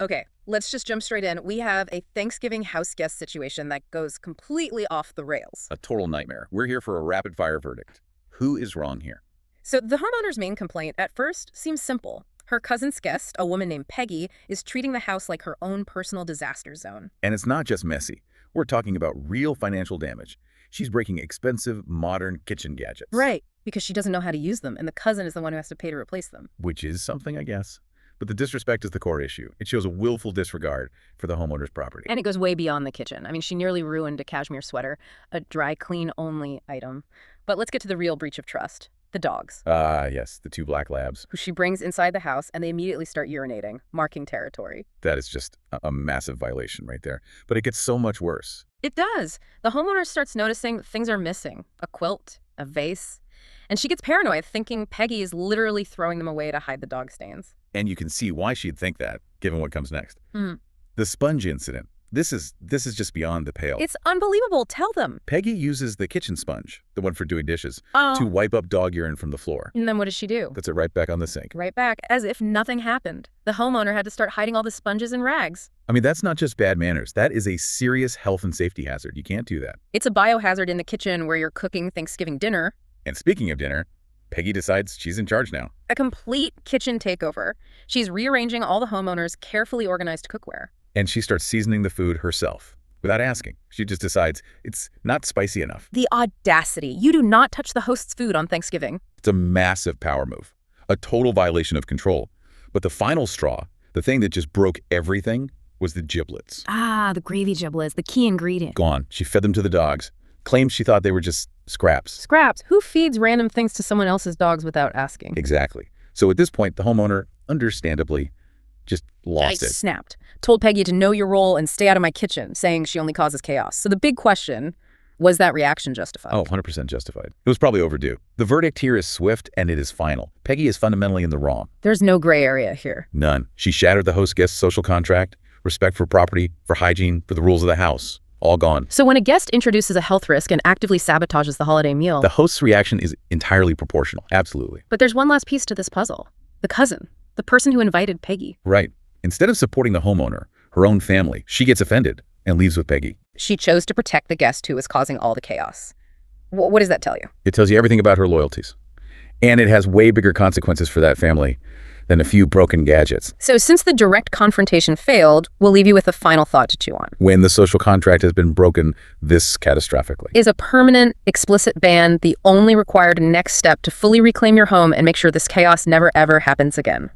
Okay, let's just jump straight in. We have a Thanksgiving house guest situation that goes completely off the rails. A total nightmare. We're here for a rapid-fire verdict. Who is wrong here? So the homeowner's main complaint at first seems simple. Her cousin's guest, a woman named Peggy, is treating the house like her own personal disaster zone. And it's not just messy. We're talking about real financial damage. She's breaking expensive, modern kitchen gadgets. Right, because she doesn't know how to use them, and the cousin is the one who has to pay to replace them. Which is something, I guess. But the disrespect is the core issue. It shows a willful disregard for the homeowner's property. And it goes way beyond the kitchen. I mean, she nearly ruined a cashmere sweater, a dry clean only item. But let's get to the real breach of trust. The dogs. Yes, the two black labs. Who she brings inside the house, and they immediately start urinating, marking territory. That is just a massive violation right there. But it gets so much worse. It does. The homeowner starts noticing things are missing. A quilt, a vase. And she gets paranoid, thinking Peggy is literally throwing them away to hide the dog stains. And you can see why she'd think that, given what comes next. Hmm. The sponge incident. This is just beyond the pale. It's unbelievable. Tell them. Peggy uses the kitchen sponge, the one for doing dishes, Oh. to wipe up dog urine from the floor. And then what does she do? Puts it right back on the sink. Right back, as if nothing happened. The homeowner had to start hiding all the sponges and rags. I mean, that's not just bad manners. That is a serious health and safety hazard. You can't do that. It's a biohazard in the kitchen where you're cooking Thanksgiving dinner. And speaking of dinner, Peggy decides she's in charge now. A complete kitchen takeover. She's rearranging all the homeowner's carefully organized cookware. And she starts seasoning the food herself, without asking. She just decides it's not spicy enough. The audacity. You do not touch the host's food on Thanksgiving. It's a massive power move, a total violation of control. But the final straw, the thing that just broke everything, was the giblets. Ah, the gravy giblets, the key ingredient. Gone. She fed them to the dogs, claimed she thought they were just scraps. Scraps. Who feeds random things to someone else's dogs without asking? Exactly. So at this point, the homeowner, understandably, just lost I it. snapped. Told Peggy to know your role and stay out of my kitchen, saying she only causes chaos. So the big question, was that reaction justified? Oh, 100% justified. It was probably overdue. The verdict here is swift and it is final. Peggy is fundamentally in the wrong. There's no gray area here. None. She shattered the host-guest social contract, respect for property, for hygiene, for the rules of the house. All gone. So when a guest introduces a health risk and actively sabotages the holiday meal... The host's reaction is entirely proportional. Absolutely. But there's one last piece to this puzzle. The cousin. The person who invited Peggy. Right. Instead of supporting the homeowner, her own family, she gets offended and leaves with Peggy. She chose to protect the guest who was causing all the chaos. What does that tell you? It tells you everything about her loyalties. And it has way bigger consequences for that family than a few broken gadgets. So since the direct confrontation failed, we'll leave you with a final thought to chew on. When the social contract has been broken this catastrophically. Is a permanent, explicit ban the only required next step to fully reclaim your home and make sure this chaos never ever happens again?